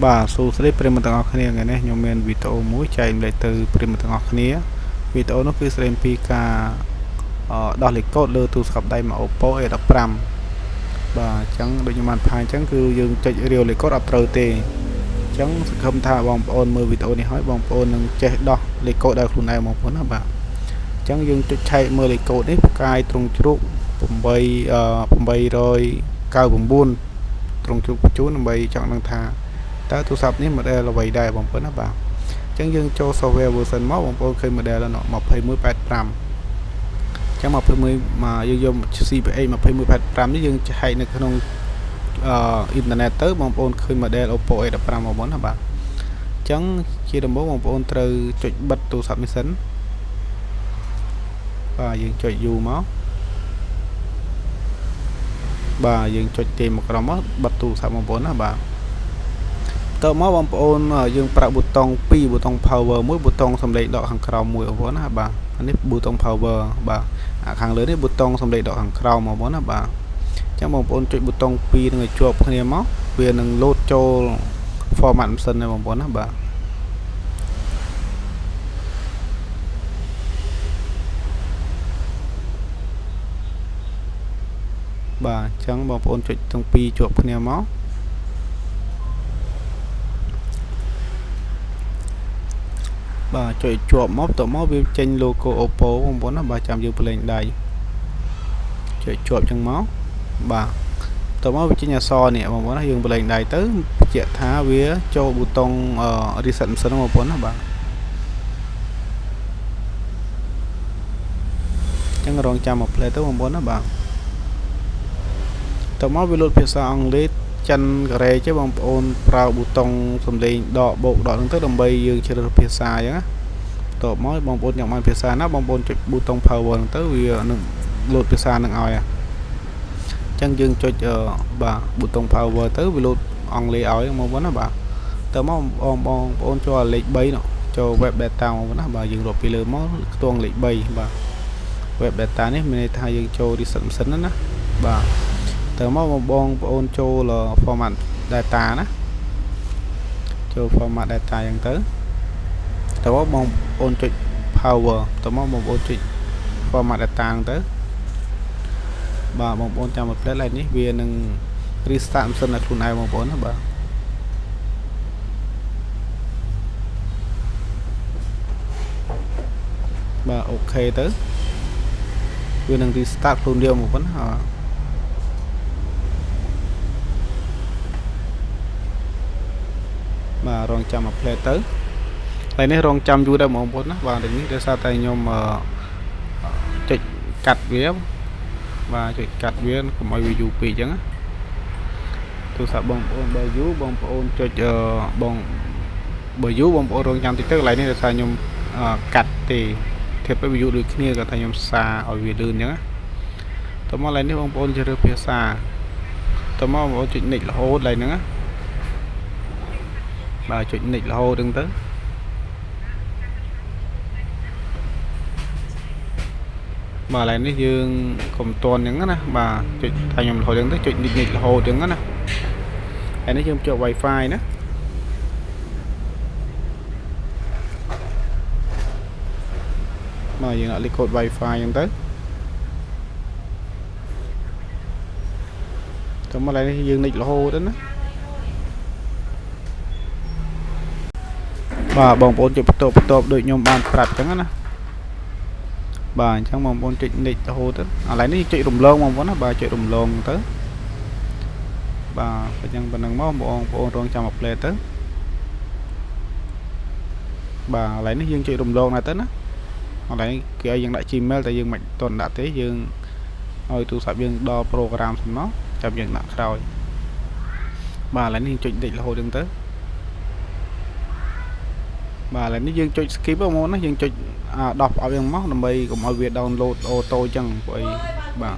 បាទសួស្តីប្រិយមិត្តទាំងអស់គ្នាថ្ងៃនេះខ្ញុំមានវីដេអូមួយចែកលេខទៅប្រិយមិត្តទាំងអស់គ្នាវីដេអូនោះគឺស្ដីពីការដោះលេខកូដលើទូរស័ព្ទដៃមក Oppo A15 បាទអញ្ចឹងដូចខ្ញុំបានផាអញ្ចឹងគឺយើងចុចរាវលេខកូដអត់ត្រូវទេអញ្ចឹងសង្ឃឹមថាបងប្អូនមើលវីដេអូនេះហើយបងប្អូននឹងចេះដោះលេខកូដដោយខ្លួនឯងបងប្អូនណាបាទអញ្ចឹងយើងចុចឆែកមើលលេខកូដនេះផ្កាយត្រង់ជ្រូក899ត្រង់ជ្រូកបញ្ជូនដើម្បីចង់នឹងថាតើទូរស័ព្ទនេះ model អ្វីដែរបងប្អូនណាបាទអញ្ចឹងយើងចូល software version មកបងប្អូនឃើញ model នោះ2185អញ្ចឹង21មកយើងយក CPX 2185នេះយើងចែកនៅក្នុងអ៊ីនធឺណិតទៅបងប្អូនឃើញ model Oppo A15 បងប្អូនណាបាទអញ្ចឹងជាដំបូងបងប្អូនត្រូវចុចបិទទូរស័ព្ទនេះសិនបាទយើងចុច U មកបាទយើងចុចទេមកក្រោមមកបិទទូរស័ព្ទបងប្អូនណាបាទតើមកបងប្អូនយើងប្រើប៊ូតុង2ប៊ូតុង power មួយប៊ូតុងសំឡេងដកខាងក្រោមមួយបងប្អូនណាបាទអានេះប៊ូតុង power បាទអាខាងលើនេះប៊ូតុងសំឡេងដកខាងក្រោមបងប្អូនណាបាទអញ្ចឹងបងប្អូនចុចប៊ូតុង2នឹងឲ្យជាប់គ្នាមកវានឹងលោតចូល format ម៉ាស៊ីននេះបងប្អូនណាបាទបាទអញ្ចឹងបងប្អូនចុចទាំងពីរជាប់គ្នាមកបាទចុចជាប់មកតមកវាចេញ logo Oppo បងប្អូនណាបាទចាំយើងប្រឡែងដៃចុចជាប់ចឹងមកបាទតមកវាចេញអក្សរនេះបងប្អូនណាយើងប្រឡែងដៃទៅបញ្ជាក់ថាវាចូលប៊ូតុងreset ម៉ាស៊ីនបងប្អូនណាបាទចឹងរងចាំមកផ្លែទៅបងប្អូនណាបាទតមកវាលោតភាសាអង់គ្លេសចិនកូរ៉េទេបងប្អូនប្រើប៊ូតុងសំឡេងដកបូកដកហ្នឹងទៅដើម្បីយើងជ្រើសរើសភាសាអញ្ចឹងណាតបមកបងប្អូនចង់បានភាសាណាបងប្អូនចុចប៊ូតុង power ហ្នឹងទៅវានឹងលោតភាសានឹងឲ្យអញ្ចឹងយើងចុចបាទប៊ូតុង power ទៅវាលោតអង់គ្លេសឲ្យបងប្អូនណាបាទតមកបងប្អូនចូលលេខ3នោះចូល web data បងប្អូនណាបាទយើងរកពីលើមកខ្ទង់លេខ3បាទ web data នេះមានន័យថាយើងចូល reset ម៉ាស៊ីនណាបាទតើមកបងប្អូនចូល format data ណាចូល format data អញ្ចឹងទៅតើបងប្អូនចុច power តើមកបងប្អូនចុច format data ហ្នឹងទៅបាទបងប្អូនចាំមកផ្លែឡៃនេះវានឹង restart ម៉ាស៊ីនឲ្យខ្លួនឯងបងប្អូនណាបាទបាទអូខេទៅវានឹង restart ខ្លួនវាបងប្អូនបាទរងចាំមកផ្លែទៅហើយនេះរងចាំយូរដែរបងប្អូនណាបាទនេះដោយសារតែខ្ញុំចុចកាត់វាបាទចុចកាត់វាកុំឲ្យវាយូរពេកអញ្ចឹងណាទូរស័ព្ទបងប្អូនបើយូរបងប្អូនចុចបើយូរបងប្អូនរងចាំតិចទៅកន្លែងនេះដោយសារខ្ញុំកាត់ទេធៀបទៅវាយូរដូចគ្នាគាត់ថាខ្ញុំសារឲ្យវាលឿនអញ្ចឹងណាតោះមកកន្លែងនេះបងប្អូនជ្រើសរើសភាសាតោះមកបងប្អូនចុច next រហូតកន្លែងហ្នឹងណាបាទចុច next រហូតហ្នឹងទៅបាទឡើយនេះយើងកុំតន់អញ្ចឹងណាបាទចុចថាខ្ញុំរហូតអញ្ចឹងទៅចុច next រហូតអញ្ចឹងណាហើយនេះយើងចូល Wi-Fi ណាបាទយើងដាក់លេខកូដ Wi-Fi អញ្ចឹងទៅតោះមកឡើយនេះយើង next រហូតទៅណាបាទបងប្អូនចុចបន្ទាប់ដូចខ្ញុំបានប្រាប់អញ្ចឹងណាបាទអញ្ចឹងបងប្អូនចុច next រហូតទៅឥឡូវនេះចុចរំលងបងប្អូនណាបាទចុចរំលងទៅបាទអញ្ចឹងប៉ុណ្ណឹងមកបងប្អូនរងចាំមកផ្លែទៅបាទឥឡូវនេះយើងចុចរំលងដែរទៅណាឥឡូវគេឲ្យយើងដាក់ Gmail តែយើងមិនទាន់ដាក់ទេយើងឲ្យទូរស័ព្ទយើងដល់ program សំណោះចាំយើងដាក់ក្រោយបាទឥឡូវនេះចុច next រហូតអញ្ចឹងទៅបាទឥឡូវនេះយើងចុច skip បងប្អូនណាយើងចុច10 ឲ្យយើងមកដើម្បីកុំឲ្យវា download auto អញ្ចឹងព្រោះអីបាទ